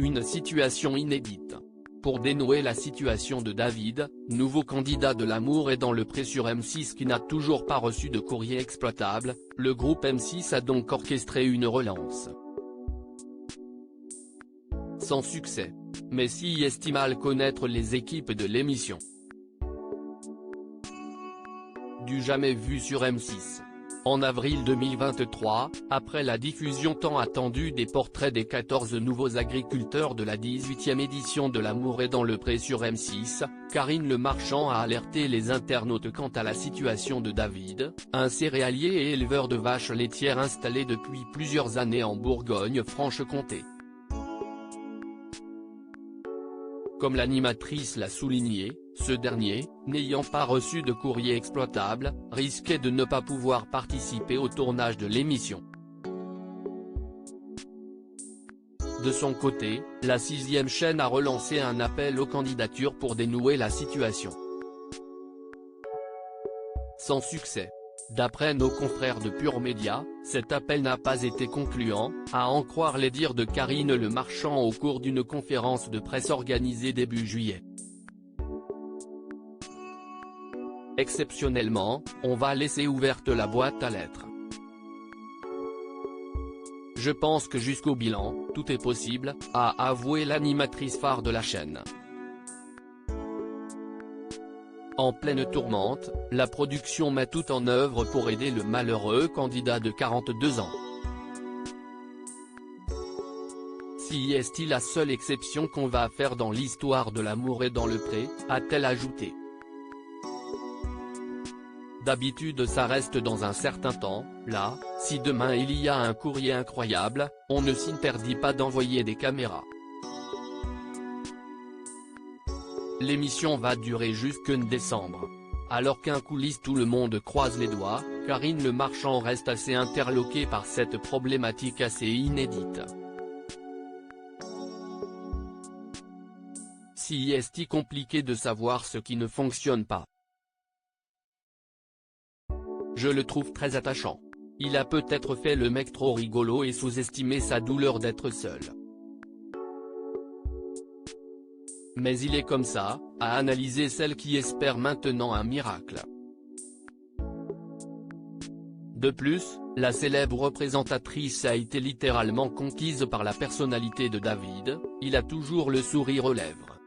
une situation inédite. Pour dénouer la situation de David, nouveau candidat de l'Amour est dans le pré sur M6 qui n'a toujours pas reçu de courrier exploitable, le groupe M6 a donc orchestré une relance. Sans succès. Mais si estime mal connaître les équipes de l'émission. Du jamais vu sur M6. En avril 2023, après la diffusion tant attendue des portraits des 14 nouveaux agriculteurs de la 18e édition de l'Amour est dans le pré sur M6, Karine Le Marchand a alerté les internautes quant à la situation de David, un céréalier et éleveur de vaches laitières installé depuis plusieurs années en Bourgogne-Franche-Comté. Comme l'animatrice l'a souligné, ce dernier, n'ayant pas reçu de courrier exploitable, risquait de ne pas pouvoir participer au tournage de l'émission. De son côté, la 6e chaîne a relancé un appel aux candidatures pour dénouer la situation. Sans succès. D'après nos confrères de Pure Média, cet appel n'a pas été concluant, à en croire les dires de Karine Le Marchand au cours d'une conférence de presse organisée début juillet. Exceptionnellement, on va laisser ouverte la boîte à lettres. Je pense que jusqu'au bilan, tout est possible, a avoué l'animatrice phare de la chaîne. En pleine tourmente, la production met tout en œuvre pour aider le malheureux candidat de 42 ans. Si est-il la seule exception qu'on va faire dans l'histoire de l'Amour est dans le pré, a-t-elle ajouté. D'habitude ça reste dans un certain temps, là, si demain il y a un courrier incroyable, on ne s'interdit pas d'envoyer des caméras. L'émission va durer jusqu'en décembre. Alors qu'un coulisse tout le monde croise les doigts, Karine Le Marchand reste assez interloquée par cette problématique assez inédite. Si est-il compliqué de savoir ce qui ne fonctionne pas. Je le trouve très attachant. Il a peut-être fait le mec trop rigolo et sous-estimé sa douleur d'être seul. Mais il est comme ça, à analyser celle qui espère maintenant un miracle. De plus, la célèbre présentatrice a été littéralement conquise par la personnalité de David, il a toujours le sourire aux lèvres.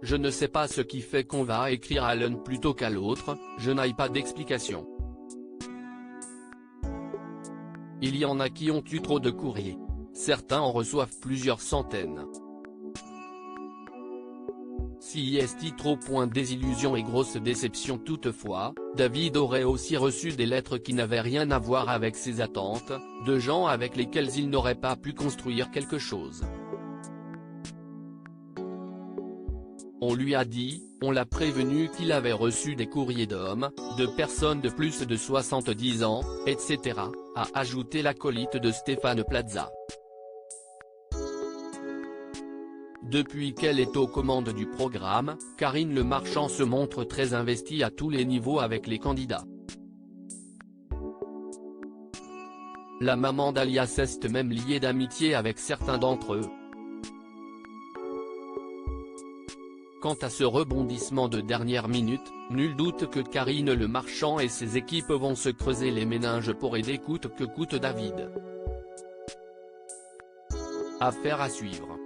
Je ne sais pas ce qui fait qu'on va écrire à l'un plutôt qu'à l'autre, je n'ai pas d'explication. Il y en a qui ont eu trop de courriers. Certains en reçoivent plusieurs centaines. Si est trop désillusion et grosse déception toutefois, David aurait aussi reçu des lettres qui n'avaient rien à voir avec ses attentes, de gens avec lesquels il n'aurait pas pu construire quelque chose. On lui a dit, on l'a prévenu qu'il avait reçu des courriers d'hommes, de personnes de plus de 70 ans, etc., a ajouté l'acolyte de Stéphane Plaza. Depuis qu'elle est aux commandes du programme, Karine Le Marchand se montre très investie à tous les niveaux avec les candidats. La maman d'Alias est même liée d'amitié avec certains d'entre eux. Quant à ce rebondissement de dernière minute, nul doute que Karine Le Marchand et ses équipes vont se creuser les méninges pour aider coûte que coûte David. Affaire à suivre.